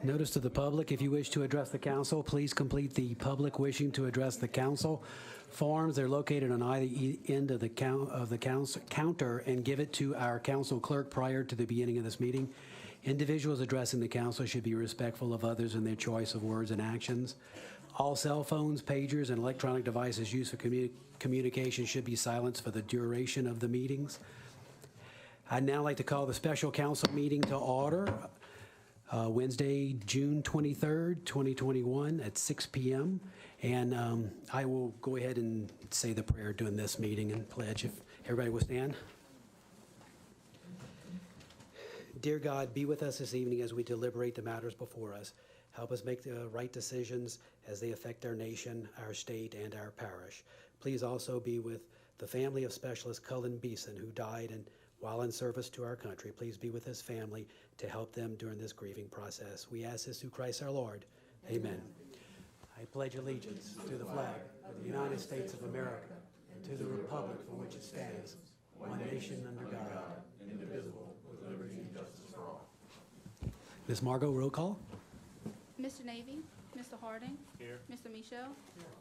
Notice to the public, if you wish to address the council, please complete the public wishing to address the council forms. They're located on either end of the council counter, and give it to our council clerk prior to the beginning of this meeting. Individuals addressing the council should be respectful of others in their choice of words and actions. All cell phones, pagers, and electronic devices used for communication should be silenced for the duration of the meetings. I'd now like to call the special council meeting to order. Wednesday, June 23rd, 2021 at 6 p.m. And I will go ahead and say the prayer during this meeting and pledge, if everybody will stand. Dear God, be with us this evening as we deliberate the matters before us. Help us make the right decisions as they affect our nation, our state, and our parish. Please also be with the family of Specialist Cullen Beeson, who died while in service to our country. Please be with his family to help them during this grieving process. We ask this through Christ our Lord. Amen. I pledge allegiance to the flag of the United States of America and to the republic for which it stands, one nation under God, indivisible, with liberty and justice for all. Ms. Margot, roll call. Mr. Navy, Mr. Harding. Here. Mr. Michel.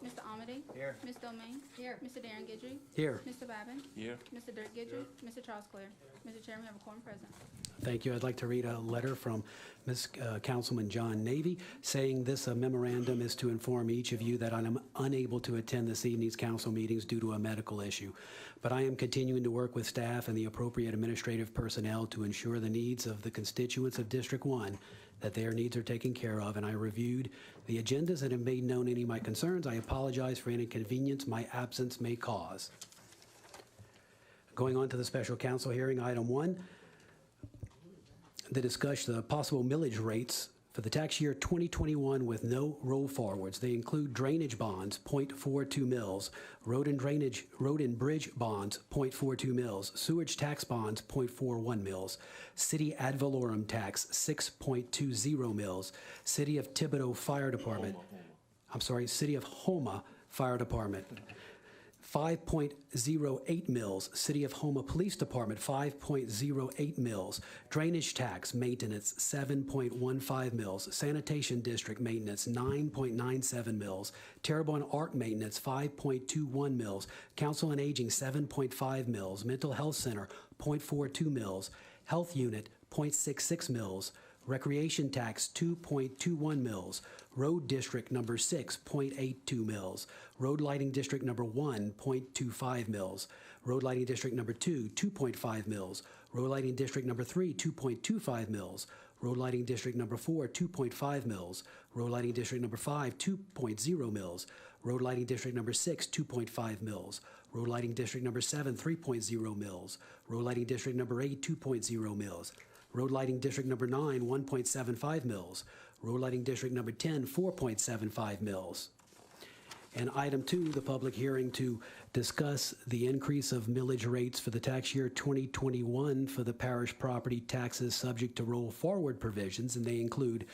Here. Mr. Amedee. Here. Ms. Domingue. Here. Mr. Darrin Guidry. Here. Mr. Babin. Here. Mr. Dirk Guidry. Here. Mr. Tros, clair. Mr. Chairman, we have a quorum present. Thank you. I'd like to read a letter from Councilman John Navy saying this memorandum is to inform each of you that I am unable to attend this evening's council meetings due to a medical issue, but I am continuing to work with staff and the appropriate administrative personnel to ensure the needs of the constituents of District 1, that their needs are taken care of, and I reviewed the agendas and have made known any of my concerns. I apologize for any inconvenience my absence may cause. Going on to the special council hearing, item 1. To discuss the possible millage rates for the tax year 2021 with no roll forwards. They include drainage bonds, 0.42 mils, road and bridge bonds, 0.42 mils, sewage tax bonds, 0.41 mils, city ad valorem tax, 6.20 mils, City of Thibodaux Fire Department, City of Houma Fire Department, 5.08 mils, City of Houma Police Department, 5.08 mils, drainage tax maintenance, 7.15 mils, sanitation district maintenance, 9.97 mils, Terrebonne Arc maintenance, 5.21 mils, council on aging, 7.5 mils, mental health center, 0.42 mils, health unit, 0.66 mils, recreation tax, 2.21 mils, road district number 6, 0.82 mils, road lighting district number 1, 0.25 mils, road lighting district number 2, 2.5 mils, road lighting district number 3, 2.25 mils, road lighting district number 4, 2.5 mils, road lighting district number 5, 2.0 mils, road lighting district number 6, 2.5 mils, road lighting district number 7, 3.0 mils, road lighting district number 8, 2.0 mils, road lighting district number 9, 1.75 mils, road lighting district number 10, 4.75 mils. And item 2, the public hearing to discuss the increase of millage rates for the tax year 2021 for the parish property taxes subject to roll forward provisions, and they include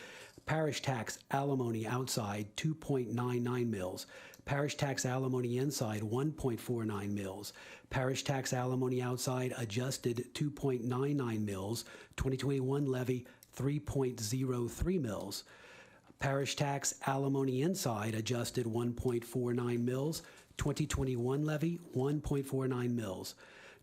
parish tax alimony outside 2.99 mils, parish tax alimony inside 1.49 mils, parish tax alimony outside adjusted 2.99 mils, 2021 levy 3.03 mils, parish tax alimony inside adjusted 1.49 mils, 2021 levy 1.49 mils,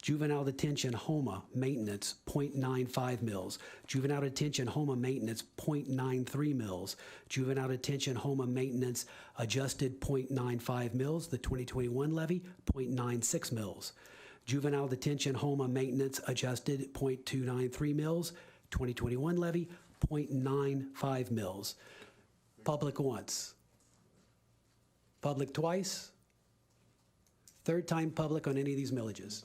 juvenile detention Houma maintenance 0.95 mils, juvenile detention Houma maintenance 0.93 mils, juvenile detention Houma maintenance adjusted 0.95 mils, the 2021 levy 0.96 mils, juvenile detention Houma maintenance adjusted 0.293 mils, 2021 levy 0.95 mils. Public once, public twice, third time public on any of these millages.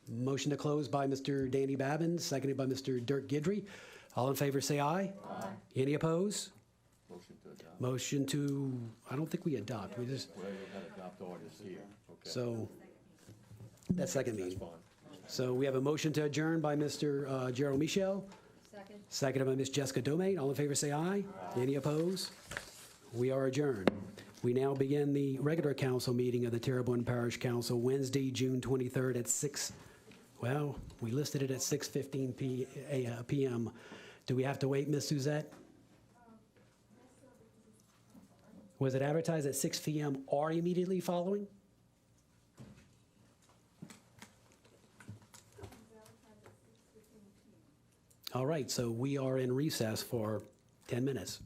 Motion to close by Mr. Danny Babin, seconded by Mr. Dirk Guidry. All in favor say aye. Aye. Any opposed? Motion to adopt. Motion to, I don't think we adopt. We just, Well, you got to adopt orders here. Okay. so, that second That's meeting. fine. So we have a motion to adjourn by Mr. Gerald Michel. Second. Seconded by Ms. Jessica Domain. All in favor say aye. Aye. Any opposed? We are adjourned. We now begin the regular council meeting of the Terrebonne Parish Council, Wednesday, June 23rd at 6, well, we listed it at 6:15 p.m. Do we have to wait, Ms. Suzette? Was it advertised at 6 p.m. or immediately following? All right, so we are in recess for 10 minutes.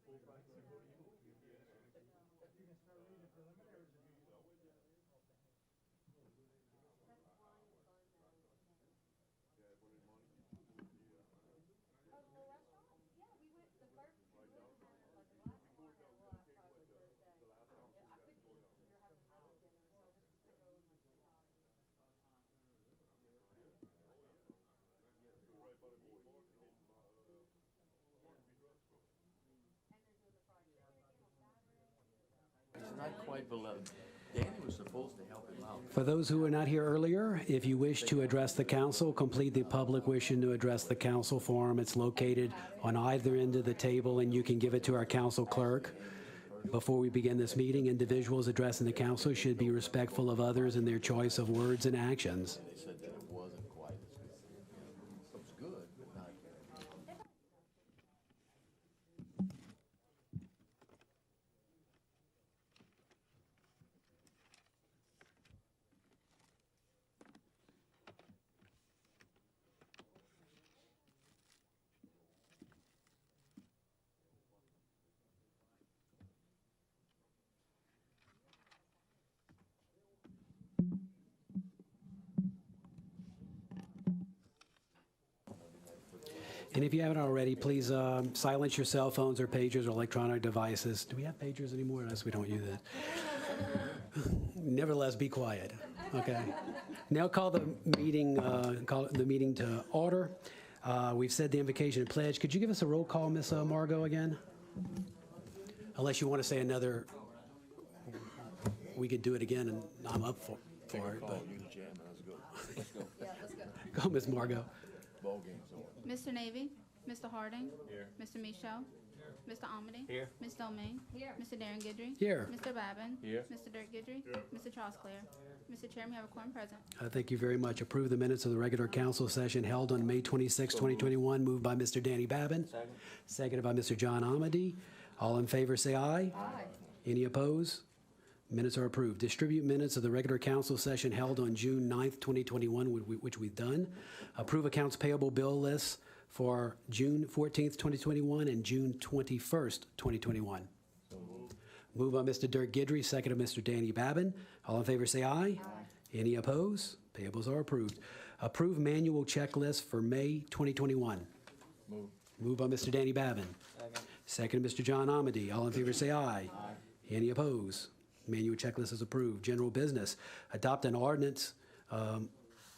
He's not quite below. Danny was supposed to help him out. For those who were not here earlier, if you wish to address the council, complete the public wishing to address the council form. It's located on either end of the table, and you can give it to our council clerk. Before we begin this meeting, individuals addressing the council should be respectful of others in their choice of words and actions. They said that it wasn't quite as good. It was good, but not. And if you haven't already, please silence your cell phones or pagers or electronic devices. Do we have pagers anymore? Unless we don't use it. Nevertheless, be quiet. Okay. Now call the meeting to order. We've said the invocation and pledge. Could you give us a roll call, Miss Margot, again? Unless you want to say another, we could do it again, and I'm up for it. But You the chairman, let's go. Yeah, let's go. go, Miss Margot. Ball game's on. Mr. Navy, Mr. Harding. Here. Mr. Michel. Mr. Amedee. Here. Ms. Domingue. Here. Mr. Darrin Guidry. Here. Mr. Babin. Here. Mr. Dirk Guidry. Here. Mr. Tros, clair. Mr. Chairman, we have a quorum present. Thank you very much. Approve the minutes of the regular council session held on May 26, 2021. Moved by Mr. Danny Babin. Second. Seconded by Mr. John Amedee. All in favor, say aye. Aye. Any opposed? Minutes are approved. Distribute minutes of the regular council session held on June 9th, 2021, which we've done. Approve accounts payable bill lists for June 14th, 2021 and June 21st, 2021. Moved by Mr. Dirk Guidry, seconded by Mr. Danny Babin. All in favor say aye. Aye. Any opposed? Payables are approved. Approve manual checklist for May 2021. Move. Moved by Mr. Danny Babin. Second, Mr. John Amedee. All in favor say aye. Aye. Any opposed? Manual checklist is approved. General business. Adopt an ordinance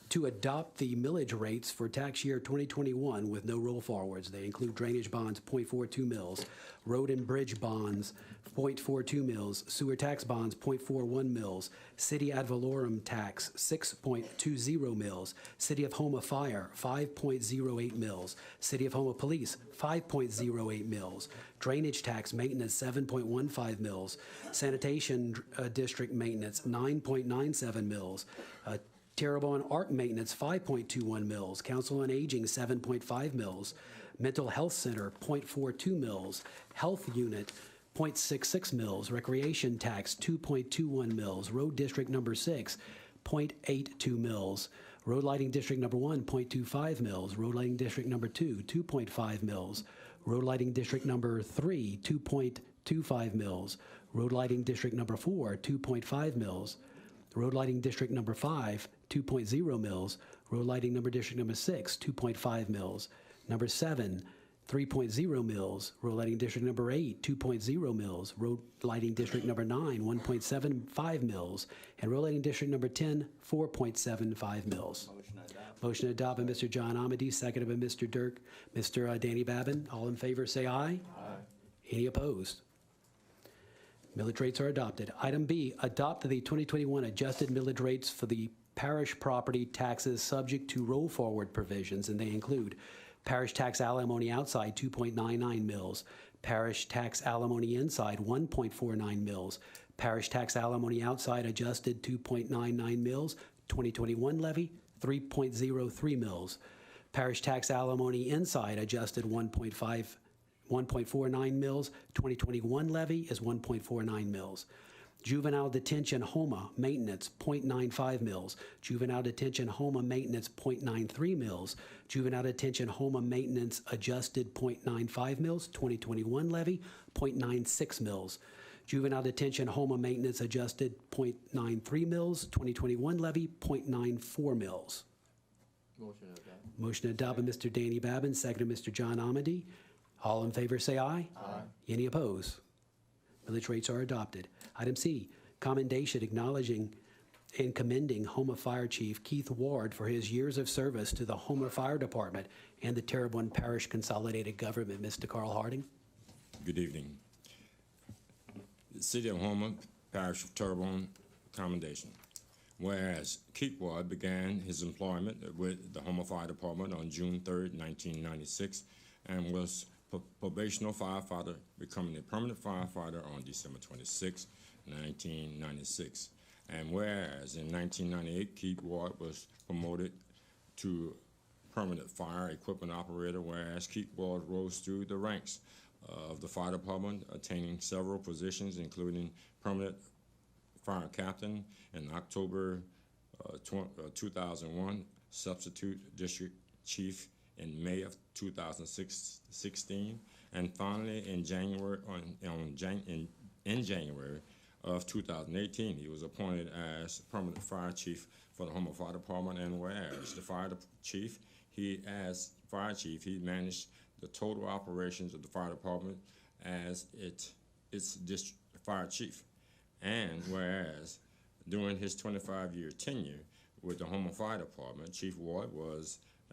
to adopt the millage rates for tax year 2021 with no roll forwards. They include drainage bonds, 0.42 mils, road and bridge bonds, 0.42 mils, sewer tax bonds, 0.41 mils, city ad valorem tax, 6.20 mils, city of Houma fire, 5.08 mils, city of Houma police, 5.08 mils, drainage tax maintenance, 7.15 mils, sanitation district maintenance, 9.97 mils, Terrebonne Art Maintenance, 5.21 mils. Council on Aging, 7.5 mils. Mental Health Center, 0.42 mils. Health Unit, 0.66 mils. Recreation Tax, 2.21 mils. Road District Number 6, 0.82 mils. Road Lighting District Number 1, 0.25 mils. Road Lighting District Number 2, 2.5 mils. Road Lighting District Number 3, 2.25 mils. Road Lighting District Number 4, 2.5 mils. Road Lighting District Number 5, 2.0 mils. Road Lighting District Number 6, 2.5 mils. Number 7, 3.0 mils. Road Lighting District Number 8, 2.0 mils. Road Lighting District Number 9, 1.75 mils. And Road Lighting District Number 10, 4.75 mils. Motion to adopt by Mr. John Amedee, seconded by Mr. Danny Babin. All in favor, say aye. Aye. Any opposed? Millage rates are adopted. Item B, adopt the 2021 adjusted millage rates for the parish property taxes subject to roll forward provisions, and they include parish tax alimony outside 2.99 mils, parish tax alimony inside 1.49 mils, parish tax alimony outside adjusted 2.99 mils, 2021 levy 3.03 mils, parish tax alimony inside adjusted 1.49 mils, 2021 levy is 1.49 mils. Juvenile detention HOMA maintenance, 0.95 mils. Juvenile detention HOMA maintenance, 0.93 mils. Juvenile detention HOMA maintenance adjusted, 0.95 mils. 2021 levy, 0.96 mils. Juvenile detention HOMA maintenance adjusted, 0.93 mils. 2021 levy, 0.94 mils. Motion adopted. Motion adopted by Mr. Danny Babin, seconded Mr. John Amedee. All in favor say aye. Aye. Any opposed? Millage rates are adopted. Item C, commendation acknowledging and commending Houma Fire Chief Keith Ward for his years of service to the Houma Fire Department and the Terrebonne Parish Consolidated Government. Mr. Carl Harding. Good evening. The City of Houma, Parish of Terrebonne, commendation. Whereas Keith Ward began his employment with the Houma Fire Department on June 3rd, 1996, and was probational firefighter, becoming a permanent firefighter on December 26, 1996. And whereas in 1998, Keith Ward was promoted to permanent fire equipment operator, whereas Keith Ward rose through the ranks of the fire department, attaining several positions, including permanent fire captain in October 2001, substitute district chief in May of 2016, and finally in January in January of 2018, he was appointed as permanent fire chief for the Houma Fire Department. And whereas the fire chief, he managed the total operations of the fire department as its district fire chief. And whereas during his 25-year tenure with the Houma Fire Department, Chief Ward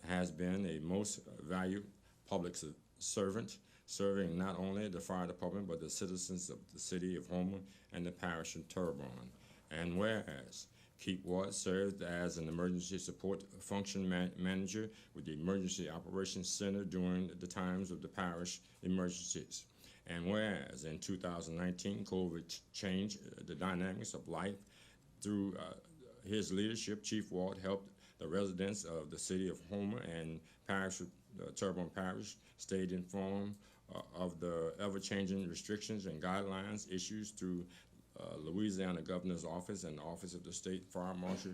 has been a most valued public servant, serving not only the fire department but the citizens of the city of Houma and the parish of Terrebonne. And whereas Keith Ward served as an emergency support function manager with the Emergency Operations Center during the times of the parish emergencies. And whereas in 2019, COVID changed the dynamics of life. Through his leadership, Chief Ward helped the residents of the city of Houma and parish of Terrebonne Parish stayed informed of the ever-changing restrictions and guidelines issued through Louisiana Governor's Office and the Office of the State Fire Marshal.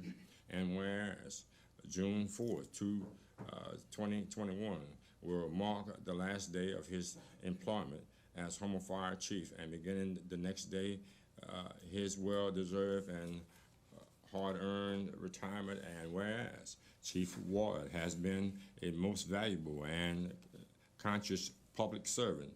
And whereas June 4th, 2021 will mark the last day of his employment as Houma Fire Chief, and beginning the next day, his well-deserved and hard-earned retirement. And whereas Chief Ward has been a most valuable and conscious public servant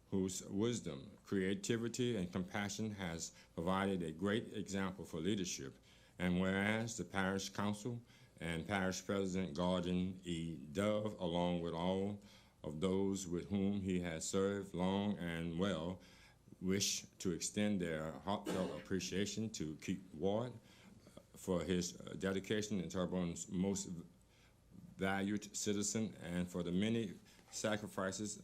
whose wisdom, creativity, and compassion has provided a great example for leadership. And whereas the Parish Council and Parish President Gerald E. Dove, along with all of those with whom he has served long and well, wish to extend their heartfelt appreciation to Keith Ward for his dedication in Terrebonne's most valued citizen, and for the many sacrifices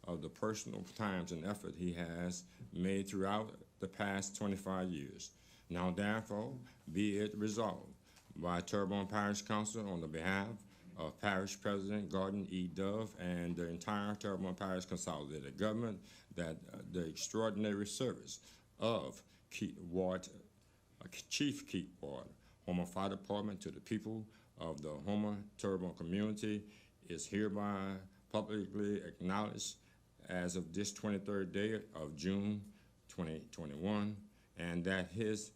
of the personal times and effort he has made throughout the past 25 years. Now therefore be it resolved by Terrebonne Parish Council on the behalf of Parish President Gerald E. Dove and the entire Terrebonne Parish Consolidated Government, that the extraordinary service of Chief Keith Ward, Houma Fire Department, to the people of the Houma Terrebonne community is hereby publicly acknowledged as of this 23rd day of June 2021, and that his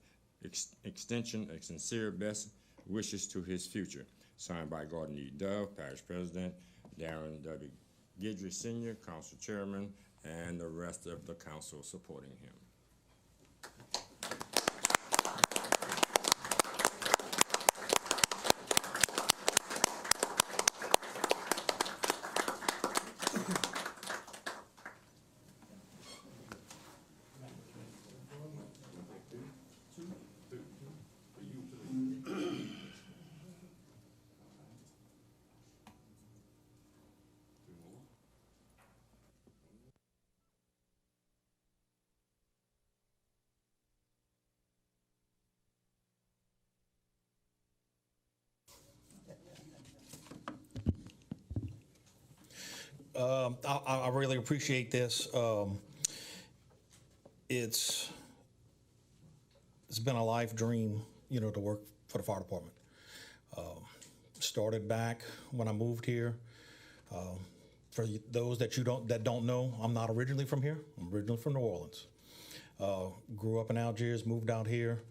extension of sincere best wishes to his future. Signed by Gerald E. Dove, Parish President, Darrin W. Guidry Sr., Council Chairman, and the rest of the council supporting him. I really appreciate this. It's it's been a life dream, to work for the fire department. Started back when I moved here. For those that don't know, I'm not originally from here. I'm originally from New Orleans. Grew up in Algiers, moved out here,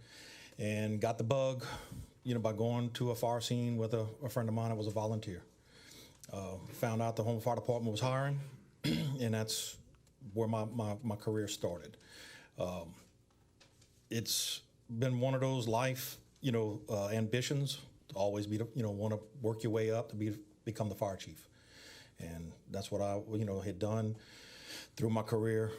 and got the bug, by going to a fire scene with a friend of mine that was a volunteer. Found out the Home Fire Department was hiring, and that's where my career started. It's been one of those life, ambitions to always be, want to work your way up to become the fire chief. And that's what I, had done through my career,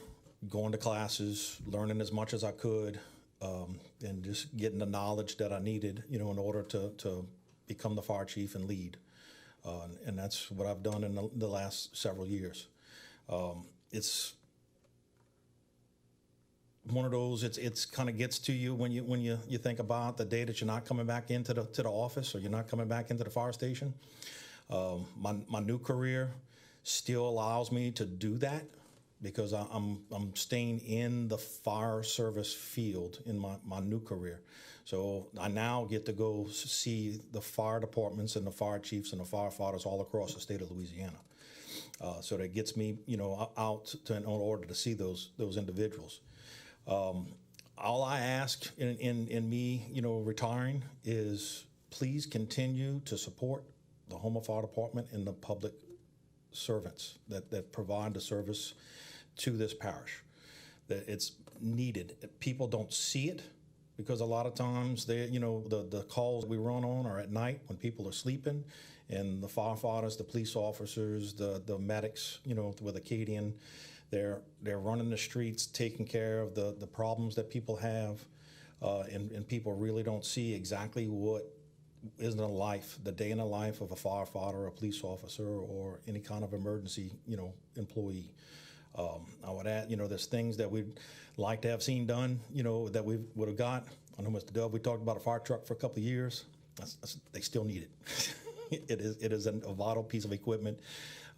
going to classes, learning as much as I could, and just getting the knowledge that I needed, in order to become the fire chief and lead. And that's what I've done in the last several years. It's one of those. It's kind of gets to you when you think about the day that you're not coming back into the office, or you're not coming back into the fire station. My new career still allows me to do that, because I'm staying in the fire service field in my new career. So I now get to go see the fire departments and the fire chiefs and the firefighters all across the state of Louisiana. So that gets me, out in order to see those individuals. All I ask in me, retiring, is please continue to support the Home Fire Department and the public servants that provide the service to this parish. That it's needed. People don't see it, because a lot of times the calls we run on are at night when people are sleeping, and the firefighters, the police officers, the medics, with Acadian, they're running the streets, taking care of the problems that people have, and people really don't see exactly what is the day in the life of a firefighter, a police officer, or any kind of emergency, employee. I would add, there's things that we'd like to have seen done, that we would have got. I know, Mr. Dove, we talked about a fire truck for a couple of years. They still need it. It is a vital piece of equipment.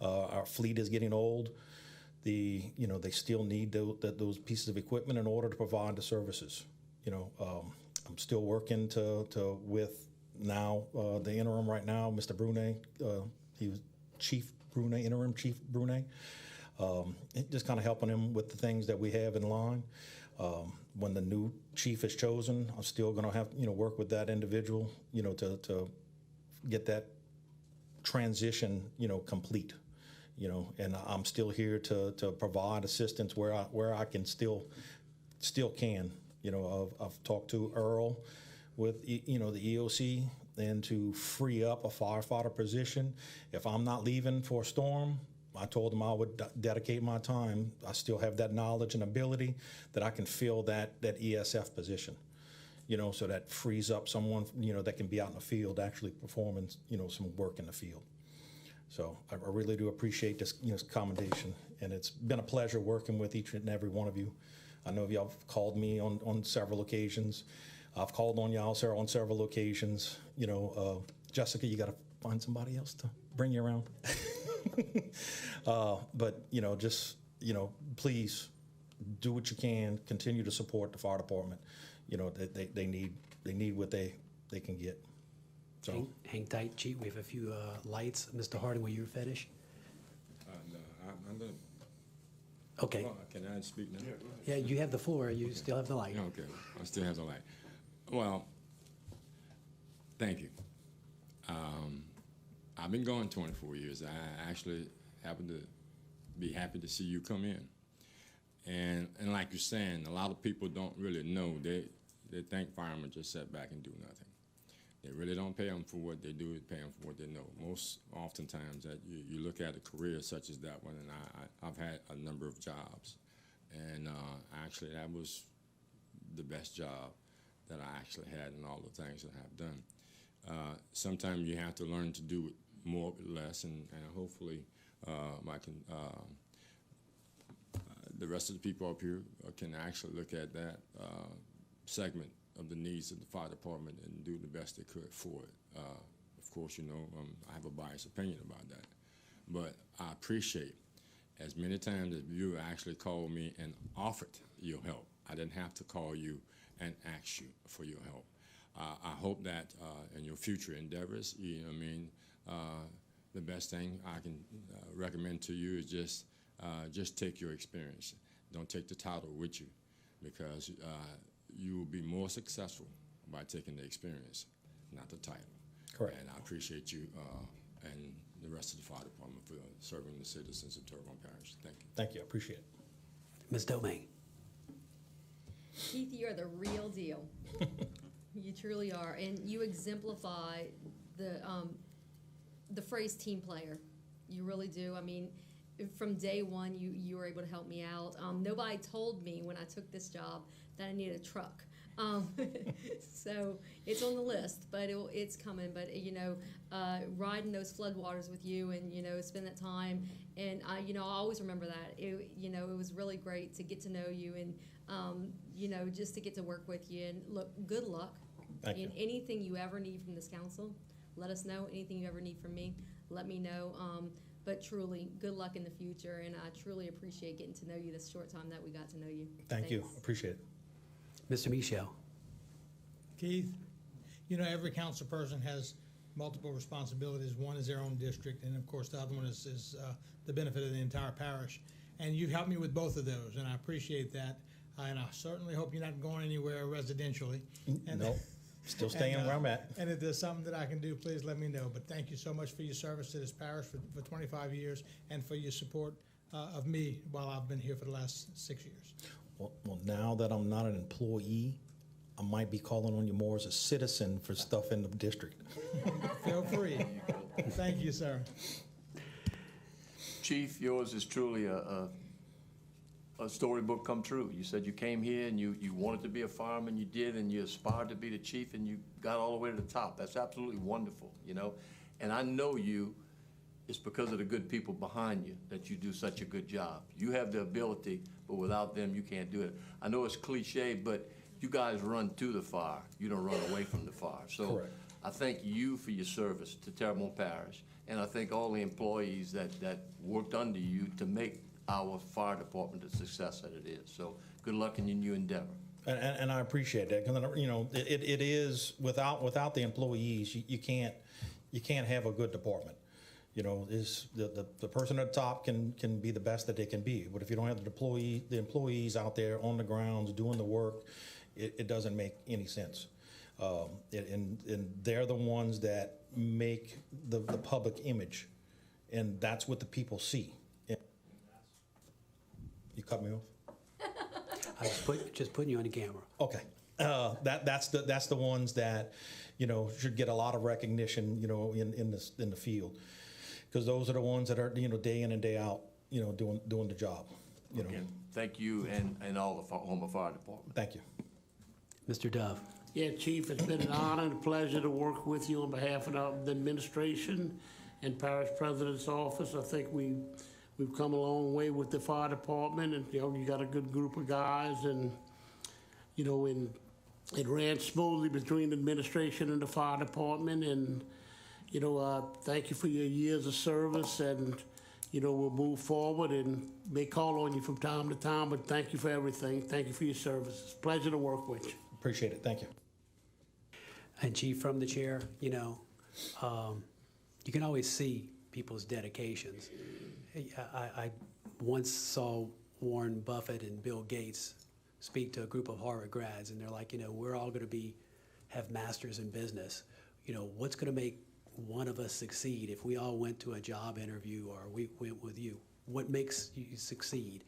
Our fleet is getting old. They still need those pieces of equipment in order to provide the services. I'm still working with now the interim right now, Mr. Brunet. He was Chief Brunet, interim Chief Brunet. Just kind of helping him with the things that we have in line. When the new chief is chosen, I'm still going to have work with that individual, to get that transition complete. And I'm still here to provide assistance where I can still can. I've talked to Earl with the EOC, and to free up a firefighter position. If I'm not leaving for a storm, I told him I would dedicate my time. I still have that knowledge and ability that I can fill that ESF position, so that frees up someone, that can be out in the field actually performing, some work in the field. So I really do appreciate this, commendation, and it's been a pleasure working with each and every one of you. I know y'all have called me on several occasions. I've called on y'all on several occasions. Jessica, you got to find somebody else to bring you around. But please do what you can. Continue to support the fire department. They need what they can get. So Hang tight, Chief. We have a few lights. Mr. Harding, will you finish? No, I'm done. Okay. Well, can I speak now? Yeah, you have the floor. You still have the light. Okay, I still have the light. Well, thank you. I've been going 24 years. I actually happen to be happy to see you come in. And like you're saying, a lot of people don't really know. They think firemen just sit back and do nothing. They really don't pay them for what they do, they pay them for what they know. Most oftentimes that you look at a career such as that one, and I've had a number of jobs. And actually that was the best job that I actually had in all the things that I've done. Sometimes you have to learn to do it more or less, and hopefully the rest of the people up here can actually look at that segment of the needs of the fire department and do the best they could for it. Of course, I have a biased opinion about that, but I appreciate as many times as you actually called me and offered your help. I didn't have to call you and ask you for your help. I hope that in your future endeavors, you know what I mean, the best thing I can recommend to you is just take your experience. Don't take the title with you, because you will be more successful by taking the experience, not the title. Correct. And I appreciate you and the rest of the fire department for serving the citizens of Terrebonne Parish. Thank you. Thank you. I appreciate it. Ms. Domingue. Keith, you're the real deal. You truly are, and you exemplify the phrase team player. You really do. I mean, from day one, you were able to help me out. Nobody told me when I took this job that I needed a truck. So it's on the list, but it's coming. But riding those floodwaters with you, and spend that time, and I always remember that. It was really great to get to know you, and just to get to work with you. And look, good luck. Thank you. And anything you ever need from this council, let us know. Anything you ever need from me, let me know. But truly, good luck in the future, and I truly appreciate getting to know you this short time that we got to know you. Thank you. Thanks. Appreciate it. Mr. Michel. Keith, every council person has multiple responsibilities. One is their own district, and of course the other one is the benefit of the entire parish. And you've helped me with both of those, and I appreciate that. And I certainly hope you're not going anywhere residentially. And, Nope. Still staying where I'm at. And if there's something that I can do, please let me know. But thank you so much for your service to this parish for 25 years, and for your support of me while I've been here for the last 6 years. Well, now that I'm not an employee, I might be calling on you more as a citizen for stuff in the district. Feel free. Thank you, sir. Chief, yours is truly a storybook come true. You said you came here and you wanted to be a fireman, you did, and you aspired to be the chief, and you got all the way to the top. That's absolutely wonderful, And I know it's because of the good people behind you that you do such a good job. You have the ability, but without them, you can't do it. I know it's cliche, but you guys run to the fire. You don't run away from the fire. So Correct. I thank you for your service to Terrebonne Parish, and I thank all the employees that worked under you to make our fire department the success that it is. So good luck in your new endeavor. And I appreciate that, because it is without the employees, you can't have a good department. Is the person at the top can be the best that they can be, but if you don't have the employees out there on the grounds doing the work, it doesn't make any sense. And they're the ones that make the public image, and that's what the people see. You cut me off? I was just putting you on the camera. Okay. That's the ones that should get a lot of recognition in the field, because those are the ones that are day in and day out doing the job. Again, thank you and all the Homer Fire Department. Thank you. Mr. Dove. Yeah, Chief, it's been an honor and a pleasure to work with you on behalf of the administration and Parish President's office. I think we've come a long way with the fire department, and you got a good group of guys, and it ran smoothly between the administration and the fire department, and thank you for your years of service, and we'll move forward and may call on you from time to time, but thank you for everything. Thank you for your service. It's a pleasure to work with you. Appreciate it. Thank you. And Chief, from the chair, you can always see people's dedications. I once saw Warren Buffett and Bill Gates speak to a group of Harvard grads, and they're like, we're all going to have masters in business. What's going to make one of us succeed if we all went to a job interview or we went with you? What makes you succeed?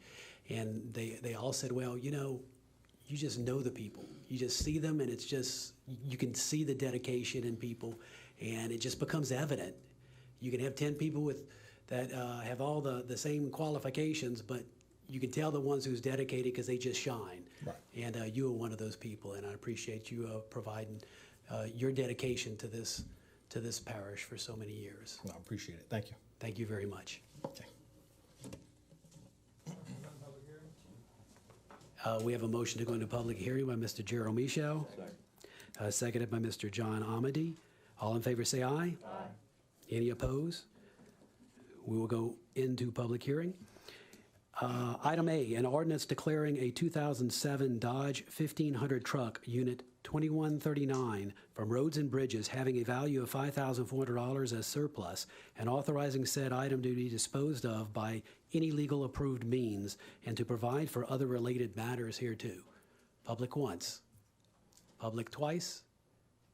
And they all said, well, you just know the people. You just see them, and it's just, you can see the dedication in people, and it just becomes evident. You can have 10 people that have all the same qualifications, but you can tell the ones who's dedicated because they just shine. Right. And you are one of those people, and I appreciate you providing your dedication to this parish for so many years. No, I appreciate it. Thank you. Thank you very much. Okay. We have a motion to go into public hearing by Mr. Gerald Michel. Seconded by Mr. John Amedee. All in favor say aye. Aye. Any opposed? We will go into public hearing. Item A, an ordinance declaring a 2007 Dodge 1500 truck, Unit 2139, from Roads and Bridges having a value of $5,400 as surplus, and authorizing said item to be disposed of by any legal approved means, and to provide for other related matters hereto. Public once. Public twice.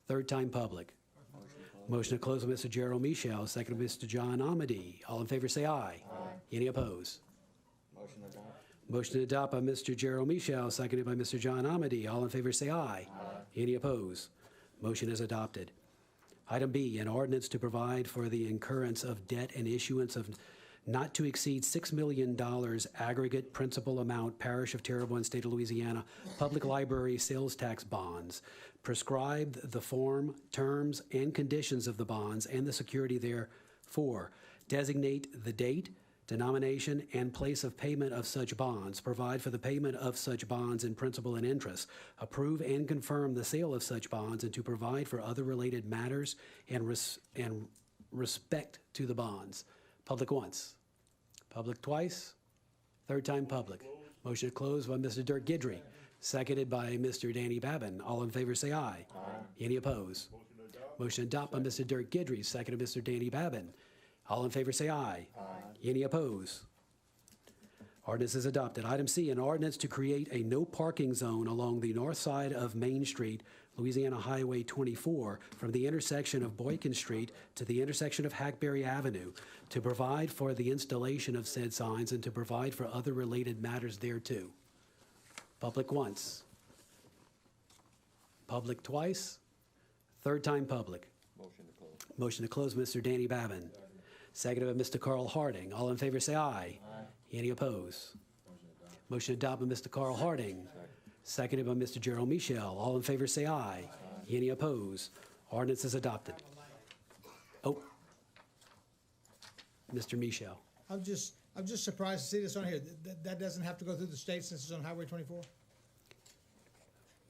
Third time public. Motion to close by Mr. Gerald Michel, second by Mr. John Amedee. All in favor say aye. Any opposed? Motion to adopt by Mr. Gerald Michel, seconded by Mr. John Amedee. All in favor say aye. Any opposed? Motion is adopted. Item B, an ordinance to provide for the incurrence of debt and issuance of not to exceed $6 million aggregate principal amount Parish of Terrebonne, State of Louisiana, Public Library sales tax bonds. Prescribe the form, terms, and conditions of the bonds and the security therefor. Designate the date, denomination, and place of payment of such bonds, provide for the payment of such bonds in principal and interest, approve and confirm the sale of such bonds, and to provide for other related matters and respect to the bonds. Public once. Public twice. Third time public. Motion to close by Mr. Dirk Guidry, seconded by Mr. Danny Babin. All in favor say aye. Any opposed? Motion to adopt by Mr. Dirk Guidry, seconded by Mr. Danny Babin. All in favor say aye. Any opposed? Ordinance is adopted. Item C, an ordinance to create a no parking zone along the north side of Main Street, Louisiana Highway 24, from the intersection of Boykin Street to the intersection of Hackberry Avenue, to provide for the installation of said signs and to provide for other related matters thereto. Public once. Public twice. Third time public. Motion to close, Mr. Danny Babin. Seconded by Mr. Carl Harding. All in favor say aye. Any opposed? Motion to adopt by Mr. Carl Harding. Seconded by Mr. Gerald Michel. All in favor say aye. Any opposed? Ordinance is adopted. Oh, Mr. Michel. I'm just surprised to see this on here. That doesn't have to go through the state since it's on Highway 24?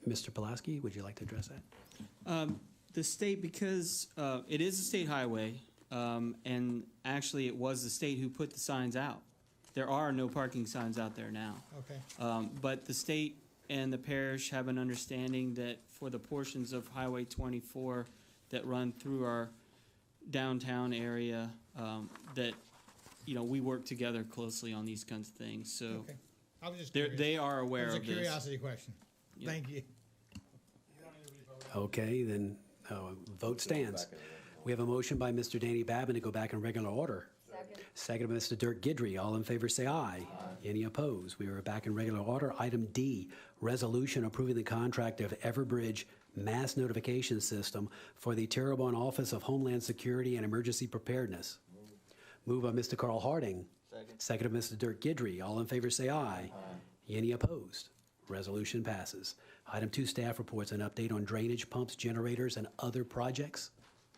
Mr. Pulaski, would you like to address that? The state, because it is a state highway, and actually it was the state who put the signs out. There are no parking signs out there now. Okay. But the state and the parish have an understanding that for the portions of Highway 24 that run through our downtown area, that, you know, we work together closely on these kinds of things. So Okay. I was just curious. they are aware It was of a this. curiosity question. Yeah. Thank you. Okay, then vote stands. We have a motion by Mr. Danny Babin to go back in regular order. Second by Mr. Dirk Guidry. All in favor say aye. Any opposed? We are back in regular order. Item D, resolution approving the contract of Everbridge Mass Notification System for the Terrebonne Office of Homeland Security and Emergency Preparedness. Moved by Mr. Carl Harding. Second by Mr. Dirk Guidry. All in favor say aye. Any opposed? Resolution passes. Item 2, staff reports, an update on drainage pumps, generators, and other projects.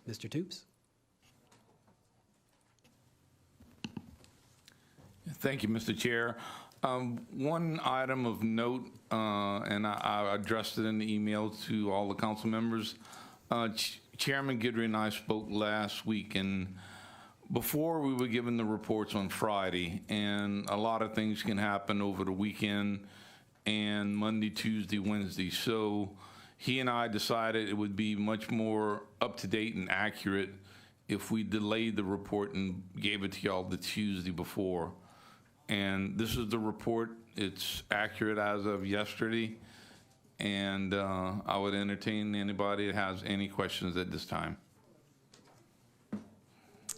Mr. Toups? Thank you, Mr. Chair. One item of note, and I addressed it in the email to all the council members. Chairman Guidry and I spoke last week, and before we were given the reports on Friday, and a lot of things can happen over the weekend and Monday, Tuesday, Wednesday. So he and I decided it would be much more up-to-date and accurate if we delayed the report and gave it to y'all the Tuesday before. And this is the report. It's accurate as of yesterday. And I would entertain anybody that has any questions at this time.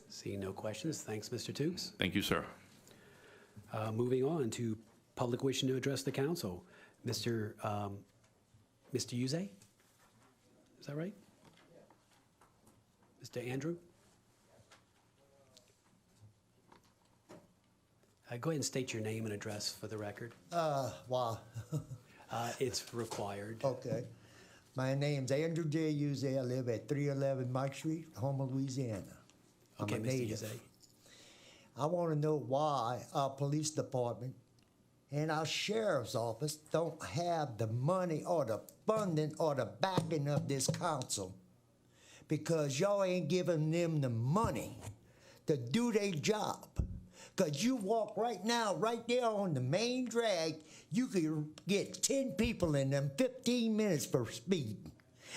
Seeing no questions, thanks, Mr. Toups. Thank you, sir. Moving on to public wishing to address the council. Mr. Uze? Is that right? Mr. Andrew? Go ahead and state your name and address for the record. Wow. It's required. Okay. My name's Andrew J. Uze. I live at 311 Mike Street, Houma, Louisiana. Okay, I'm a Mr. native. Uze. I want to know why our police department and our sheriff's office don't have the money or the funding or the backing of this council, because y'all ain't giving them the money to do their job. Because you walk right now, right there on the main drag, you could get 10 people in them 15 minutes for speed.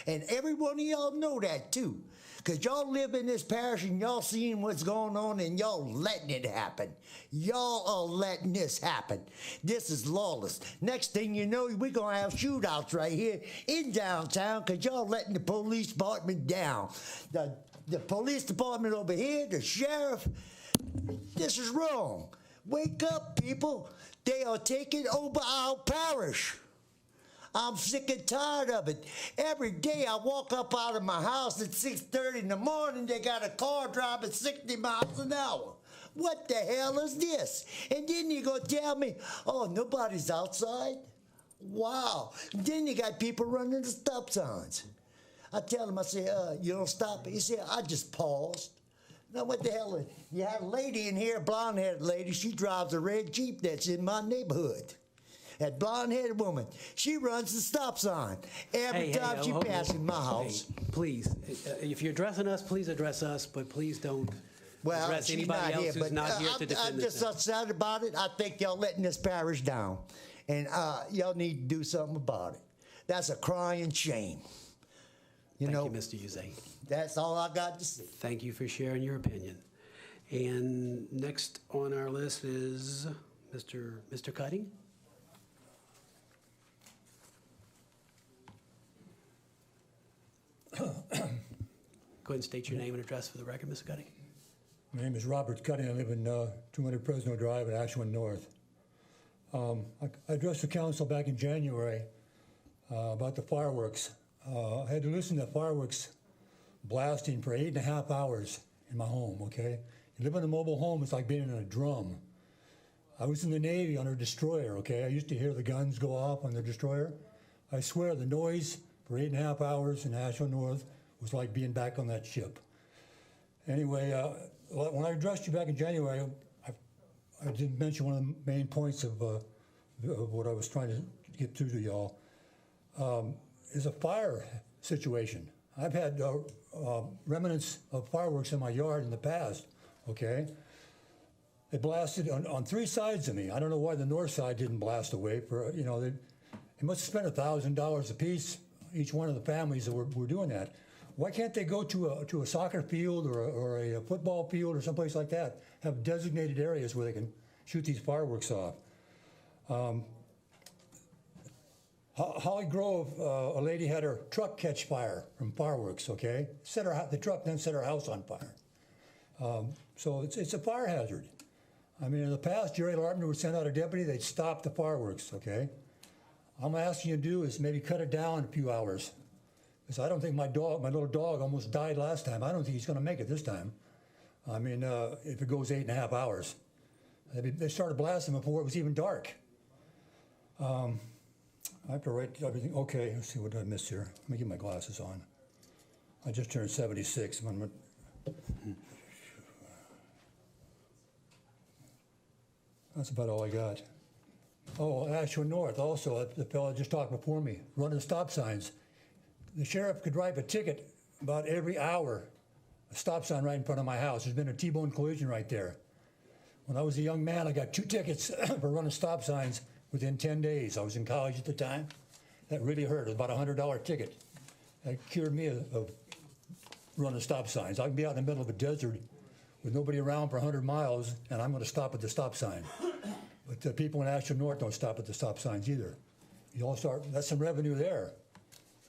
And every one of y'all know that too. Because y'all live in this parish and y'all seeing what's going on and y'all letting it happen. Y'all are letting this happen. This is lawless. Next thing you know, we're going to have shootouts right here in downtown because y'all letting the police department down. The police department over here, the sheriff, this is wrong. Wake up, people. They are taking over our parish. I'm sick and tired of it. Every day I walk up out of my house at 6:30 in the morning, they got a car driving 60 miles an hour. What the hell is this? And then you go tell me, oh, nobody's outside? Wow. Then you got people running the stop signs. I tell him, I say, you don't stop? He said, I just paused. Now, what the hell? You have a lady in here, a blonde-haired lady. She drives a red Jeep that's in my neighborhood. That blonde-haired woman, she runs the stop sign every time she passes my house. Hey, please, if you're addressing us, please address us, but please don't address anybody else who's not here to defend I'm just upset about it. I think y'all letting this parish down, and y'all need to do something about it. That's a crying shame. Thank you, Mr. Uzay. That's all I got to say. Thank you for sharing your opinion. And next on our list is Mr. Cutting. Go ahead and state your name and address for the record, Mr. Cutting. My name is Robert Cutting. I live in 200 Fresno Drive in Ashland North. I addressed the council back in January about the fireworks. I had to listen to fireworks blasting for 8.5 hours in my home, okay? You live in a mobile home, it's like being in a drum. I was in the Navy on a destroyer, okay? I used to hear the guns go off on the destroyer. I swear the noise for 8.5 hours in Ashland North was like being back on that ship. Anyway, when I addressed you back in January, I did mention one of the main points of what I was trying to get through to y'all. Is a fire situation. I've had remnants of fireworks in my yard in the past, okay? It blasted on 3 sides of me. I don't know why the north side didn't blast away. They must have spent $1,000 a piece, each one of the families that were doing that. Why can't they go to a soccer field or a football field or someplace like that, have designated areas where they can shoot these fireworks off? Holly Grove, a lady had her truck catch fire from fireworks, okay? The truck then set her house on fire. So it's a fire hazard. I mean, in the past, Jerry Larpenter would send out a deputy, they'd stop the fireworks, okay? All I'm asking you to do is maybe cut it down a few hours. Because I don't think my little dog almost died last time. I don't think he's gonna make it this time. I mean, if it goes 8.5 hours. They started blasting before it was even dark. I have to write everything. Okay, let's see what I missed here. Let me get my glasses on. I just turned 76. That's about all I got. Oh, Ashland North also, the fellow just talked before me, running stop signs. The sheriff could write a ticket about every hour, a stop sign right in front of my house. There's been a T-bone collision right there. When I was a young man, I got 2 tickets for running stop signs within 10 days. I was in college at the time. That really hurt. It was about a $100 ticket. That cured me of running stop signs. I can be out in the middle of a desert with nobody around for 100 miles, and I'm going to stop at the stop sign. But the people in Ashland North don't stop at the stop signs either. You all start. That's some revenue there.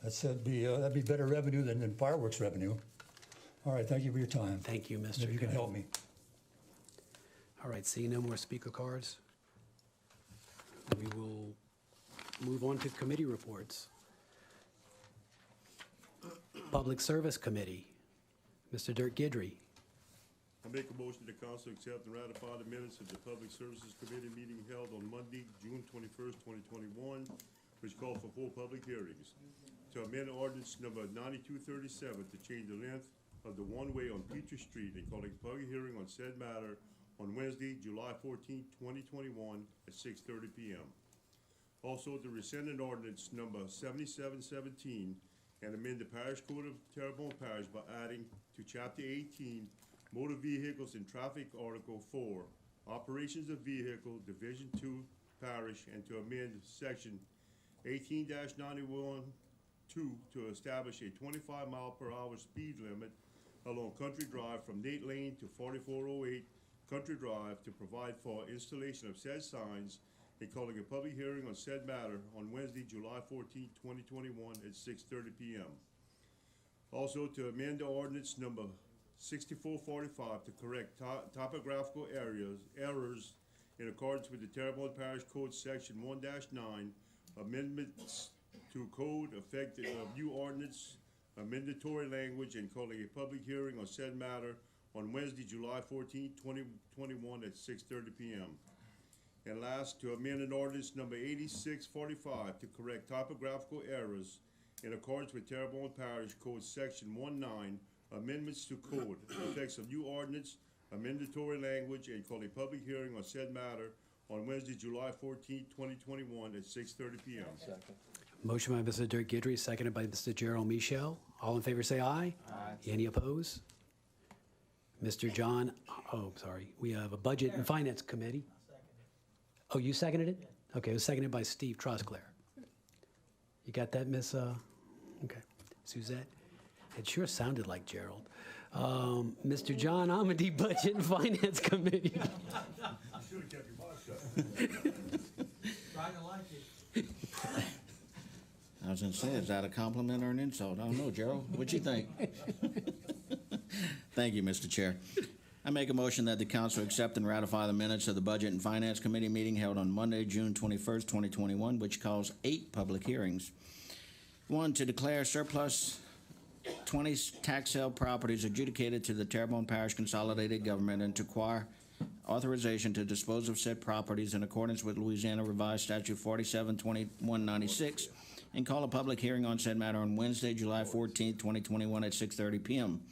That'd be better revenue than fireworks revenue. All right. Thank you for your time. Thank you, Mr. If you can help me. All right. Seeing no more speaker cards, we will move on to committee reports. Public Service Committee, Mr. Dirk Guidry. I make a motion the council accept and ratify the minutes of the Public Services Committee meeting held on Monday, June 21st, 2021, which called for 4 public hearings. To amend ordinance number 9237 to change the length of the one-way on Peter Street and calling a public hearing on said matter on Wednesday, July 14, 2021 at 6:30 p.m. Also, to rescind an ordinance number 7717 and amend the Parish Code of Terrebonne Parish by adding to Chapter 18, Motor Vehicles and Traffic, Article 4, operations of vehicle, Division 2 Parish, and to amend Section 18-91-2 to establish a 25-mile-per-hour speed limit along Country Drive from Nate Lane to 4408 Country Drive to provide for installation of said signs and calling a public hearing on said matter on Wednesday, July 14, 2021 at 6:30 p.m. Also to amend the ordinance number 6445 to correct topographical errors in accordance with the Terrebonne Parish Code Section 1-9, amendments to code effective of new ordinance, amendatory language, and calling a public hearing on said matter on Wednesday, July 14, 2021 at 6:30 p.m. And last, to amend an ordinance number 8645 to correct topographical errors in accordance with Terrebonne Parish Code Section 1-9, amendments to code, effects of new ordinance, amendatory language, and call a public hearing on said matter on Wednesday, July 14, 2021 at 6:30 p.m. Second. Motion by Mr. Dirk Guidry, seconded by Mr. Gerald Michel. All in favor say aye. Aye. Any opposed? Mr. John, we have a Budget and Finance Committee. Oh, you seconded it? Okay, it was seconded by Steve Trosclair. You got that, Miss, okay, Suzette? It sure sounded like Gerald. Mr. John Amedee, Budget and Finance Committee. You should have kept your mouth shut. Trying to like it. I was gonna say, is that a compliment or an insult? I don't know, Gerald. What'd you think? Thank you, Mr. Chair. I make a motion that the council accept and ratify the minutes of the Budget and Finance Committee meeting held on Monday, June 21st, 2021, which calls 8 public hearings. 1, to declare surplus 20 tax sale properties adjudicated to the Terrebonne Parish Consolidated Government and to acquire authorization to dispose of said properties in accordance with Louisiana Revised Statute 47-2196 and call a public hearing on said matter on Wednesday, July 14, 2021 at 6:30 p.m.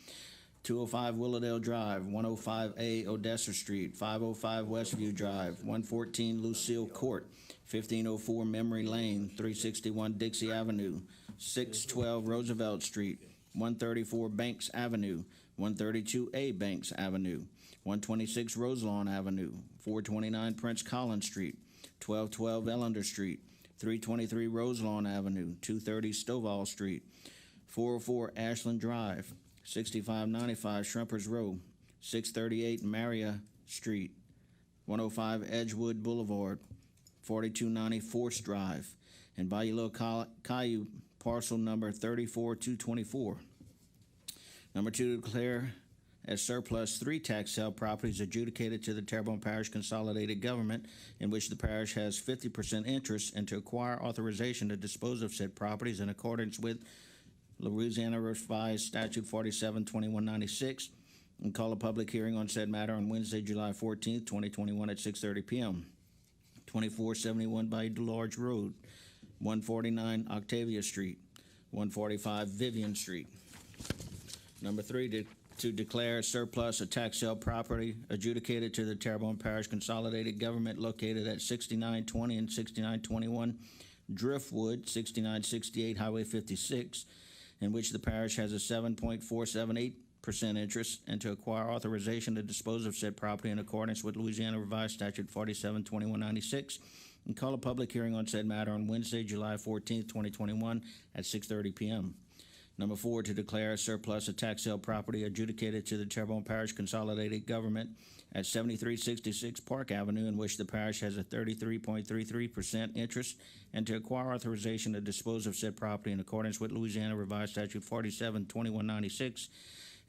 205 Willowdale Drive, 105A Odessa Street, 505 Westview Drive, 114 Lucille Court, 1504 Memory Lane, 361 Dixie Avenue, 612 Roosevelt Street, 134 Banks Avenue, 132A Banks Avenue, 126 Roselawn Avenue, 429 Prince Collins Street, 1212 Ellender Street, 323 Roselawn Avenue, 230 Stovall Street, 404 Ashland Drive, 6595 Shrimpers Row, 638 Maria Street, 105 Edgewood Boulevard, 4290 Force Drive, and Bayou Caillou, parcel number 34224. Number 2, to declare as surplus 3 tax sale properties adjudicated to the Terrebonne Parish Consolidated Government in which the parish has 50% interest and to acquire authorization to dispose of said properties in accordance with Louisiana Revised Statute 47-2196 and call a public hearing on said matter on Wednesday, July 14, 2021 at 6:30 p.m. 2471 Bayou DeLarge Road, 149 Octavia Street, 145 Vivian Street. Number 3, to declare surplus a tax sale property adjudicated to the Terrebonne Parish Consolidated Government located at 6920 and 6921 Driftwood, 6968 Highway 56, in which the parish has a 7.478% interest, and to acquire authorization to dispose of said property in accordance with Louisiana Revised Statute 47-2196, and call a public hearing on said matter on Wednesday, July 14, 2021 at 6:30 p.m. Number 4, to declare a surplus of tax sale property adjudicated to the Terrebonne Parish Consolidated Government at 7366 Park Avenue, in which the parish has a 33.33% interest, and to acquire authorization to dispose of said property in accordance with Louisiana Revised Statute 47-2196,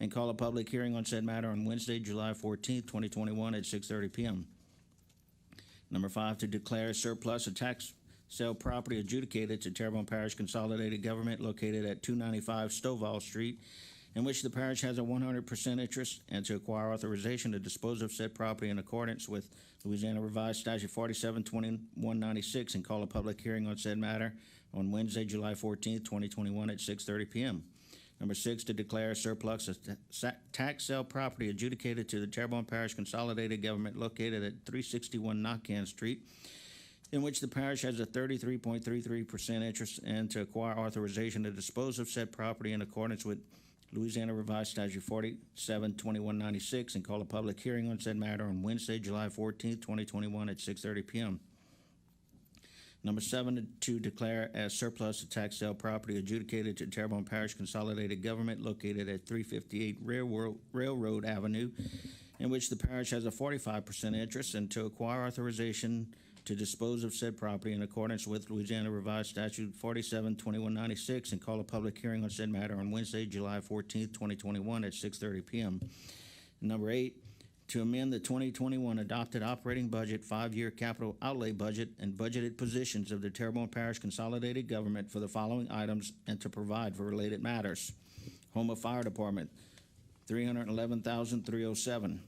and call a public hearing on said matter on Wednesday, July 14, 2021 at 6:30 p.m. Number 5, to declare a surplus of tax sale property adjudicated to Terrebonne Parish Consolidated Government located at 295 Stovall Street, in which the parish has a 100% interest, and to acquire authorization to dispose of said property in accordance with Louisiana Revised Statute 47-2196, and call a public hearing on said matter on Wednesday, July 14, 2021 at 6:30 p.m. Number 6, to declare a surplus of tax sale property adjudicated to the Terrebonne Parish Consolidated Government located at 361 Knockan Street, in which the parish has a 33.33% interest, and to acquire authorization to dispose of said property in accordance with Louisiana Revised Statute 47-2196, and call a public hearing on said matter on Wednesday, July 14th, 2021 at 6:30 p.m. Number 7, to declare as surplus to tax sale property adjudicated to Terrebonne Parish Consolidated Government located at 358 Railroad Avenue, in which the parish has a 45% interest, and to acquire authorization to dispose of said property in accordance with Louisiana Revised Statute 47-2196, and call a public hearing on said matter on Wednesday, July 14th, 2021 at 6:30 p.m. Number 8, to amend the 2021 adopted operating budget, 5-year capital outlay budget, and budgeted positions of the Terrebonne Parish Consolidated Government for the following items and to provide for related matters. Homa Fire Department, $311,307.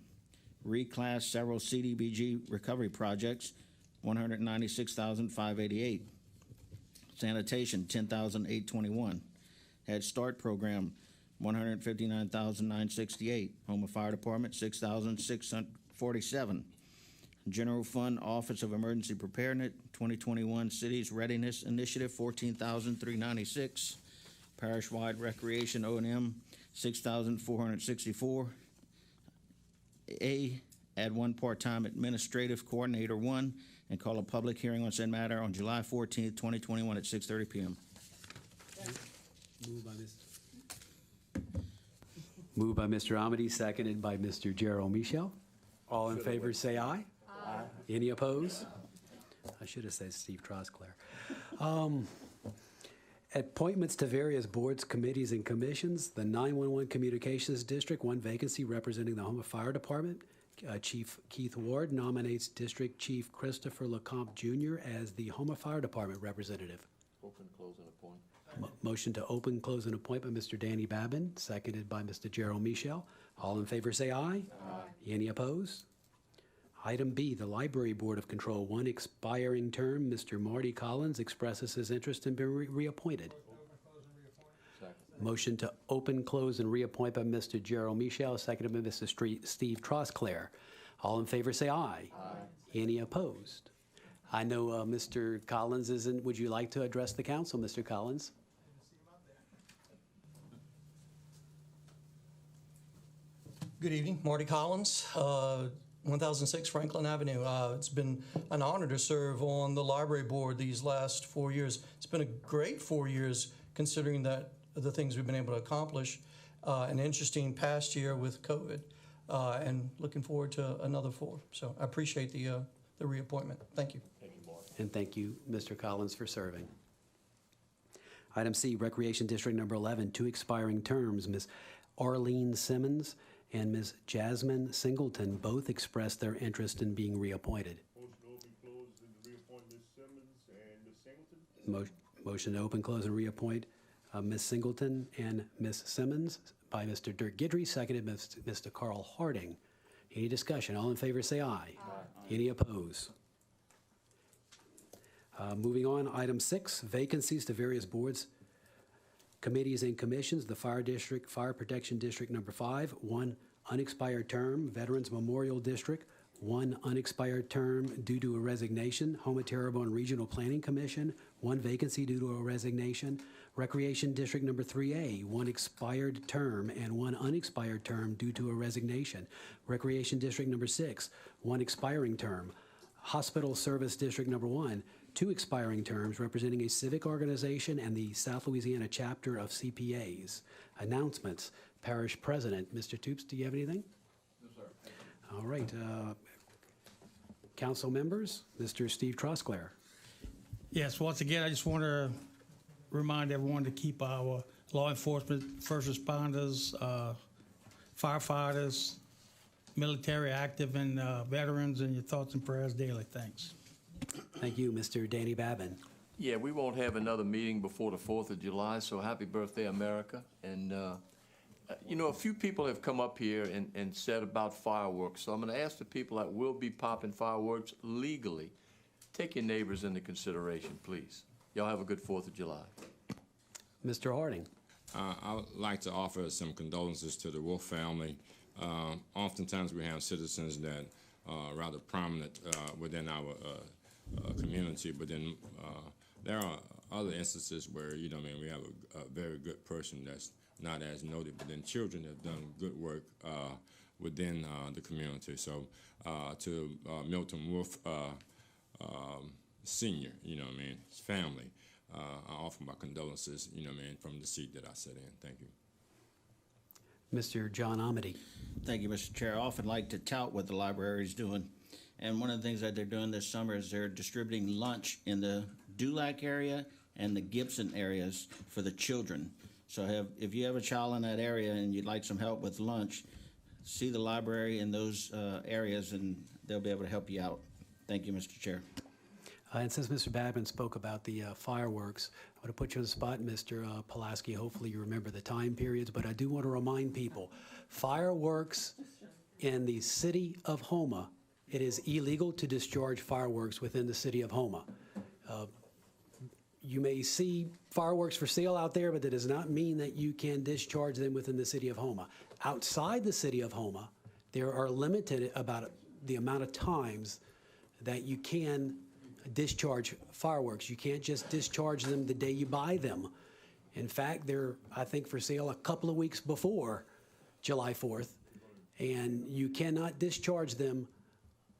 Reclass several CDBG recovery projects, $196,588. Sanitation, $10,821. Head Start Program, $159,968. Homa Fire Department, $6,647. General Fund Office of Emergency Preparedness, 2021 Cities Readiness Initiative, $14,396. Parish-wide Recreation O&M, $6,464. Add 1 part-time administrative coordinator 1, and call a public hearing on said matter on July 14th, 2021 at 6:30 p.m. Moved by Mr. Amedee, seconded by Mr. Gerald Michel. All in favor say aye. Aye. Any opposed? I should have said Steve Tros, clair. Appointments to various boards, committees, and commissions. The 911 Communications District, 1 vacancy representing the Homa Fire Department. Chief Keith Ward nominates District Chief Christopher LeCompte Jr. as the Homa Fire Department representative. Open, close, and appoint. Motion to open, close, and appoint by Mr. Danny Babin, seconded by Mr. Gerald Michel. All in favor say aye. Aye. Any opposed? Item B, the Library Board of Control, 1 expiring term. Mr. Marty Collins expresses his interest in being reappointed. Motion to open, close, and reappoint by Mr. Gerald Michel, seconded by Mr. Steve Tros, clair. All in favor say aye. Aye. Any opposed? I know Mr. Collins isn't. Would you like to address the council, Mr. Collins? Good evening, Marty Collins, 1006 Franklin Avenue. It's been an honor to serve on the library board these last 4 years. It's been a great 4 years considering that the things we've been able to accomplish. An interesting past year with COVID, and looking forward to another 4. So I appreciate the reappointment. Thank you. Thank you, Mark. And thank you, Mr. Collins, for serving. Item C, Recreation District number 11, 2 expiring terms. Ms. Arlene Simmons and Ms. Jasmine Singleton both expressed their interest in being reappointed. Motion to open, close, and reappoint Ms. Simmons and Ms. Singleton. Motion to open, close, and reappoint Ms. Singleton and Ms. Simmons by Mr. Dirk Guidry, seconded by Mr. Carl Harding. Any discussion? All in favor say aye. Aye. Any opposed? Moving on, item 6, vacancies to various boards, committees, and commissions. The Fire District, Fire Protection District number 5, 1 unexpired term. Veterans Memorial District, 1 unexpired term due to a resignation. Homa Terrebonne Regional Planning Commission, 1 vacancy due to a resignation. Recreation District number 3A, 1 expired term and 1 unexpired term due to a resignation. Recreation District number 6, 1 expiring term. Hospital Service District number 1, 2 expiring terms representing a civic organization and the South Louisiana chapter of CPAs. Announcements. Parish President, Mr. Toups, do you have anything? No, sir. All right. Council members, Mr. Steve Tros, clair. Yes, once again, I just want to remind everyone to keep our law enforcement, first responders, firefighters, military, active, and veterans in your thoughts and prayers daily. Thanks. Thank you, Mr. Danny Babin. Yeah, we won't have another meeting before the 4th of July, so happy birthday, America. And, you know, a few people have come up here and said about fireworks, so I'm going to ask the people that will be popping fireworks legally, take your neighbors into consideration, please. Y'all have a good 4th of July. Mr. Harding. I would like to offer some condolences to the Wolf family. Oftentimes we have citizens that are rather prominent within our community, but then there are other instances where, you know, I mean, we have a very good person that's not as noted, but then children have done good work within the community. So to Milton Wolf Senior, you know what I mean, his family, I offer my condolences, you know what I mean, from the seat that I sit in. Thank you. Mr. John Amedee. Thank you, Mr. Chair. I often like to tout what the library is doing. And one of the things that they're doing this summer is they're distributing lunch in the Dulac area and the Gibson areas for the children. So if you have a child in that area and you'd like some help with lunch, see the library in those areas and they'll be able to help you out. Thank you, Mr. Chair. And since Mr. Babin spoke about the fireworks, I'm going to put you on the spot, Mr. Pulaski. Hopefully you remember the time periods, but I do want to remind people, fireworks in the city of Houma, it is illegal to discharge fireworks within the city of Houma. You may see fireworks for sale out there, but that does not mean that you can discharge them within the city of Houma. Outside the city of Houma, there are limited about the amount of times that you can discharge fireworks. You can't just discharge them the day you buy them. In fact, they're, I think, for sale a couple of weeks before July 4th, and you cannot discharge them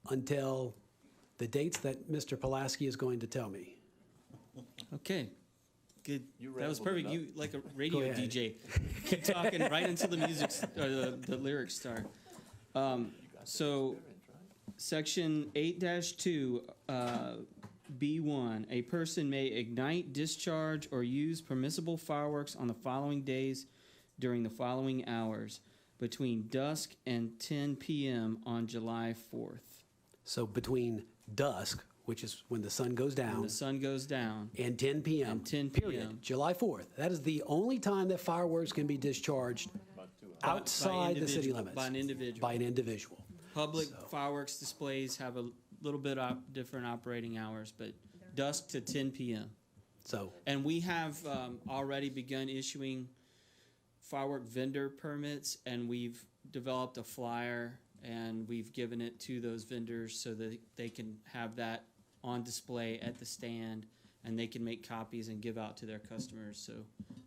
until the dates that Mr. Pulaski is going to tell me. Okay, good. You That was rambled perfect. enough. You like a radio Go ahead. DJ. Keep talking right until the music, the lyrics start. So, section 8-2, B1, a person may ignite, discharge, or use permissible fireworks on the following days during the following hours between dusk and 10 p.m. on July 4th. So between dusk, which is when the sun goes When down, the sun goes down, and 10 p.m. and 10 period, p.m. July 4th. That is the only time that fireworks can be discharged outside the city limits. By an individual. By an individual. Public fireworks displays have a little bit different operating hours, but dusk to 10 p.m. So, And we have already begun issuing firework vendor permits, and we've developed a flyer, and we've given it to those vendors so that they can have that on display at the stand, and they can make copies and give out to their customers, so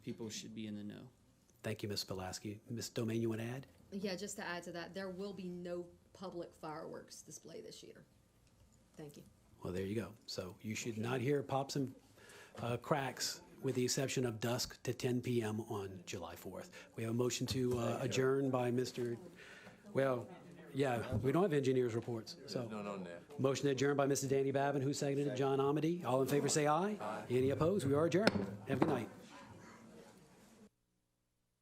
people should be in the know. thank you, Ms. Pulaski. Ms. Domain, you want to add? Yeah, just to add to that, there will be no public fireworks display this year. Thank you. Well, there you go. So you should not hear pops and cracks with the exception of dusk to 10 p.m. on July 4th. We have a motion to adjourn by Mr. Well, yeah, we don't have engineers' reports. So None on that. motion to adjourn by Mr. Danny Babin, who seconded it. John Amedee. All in favor say aye. Any opposed? We are adjourned. Have a good night.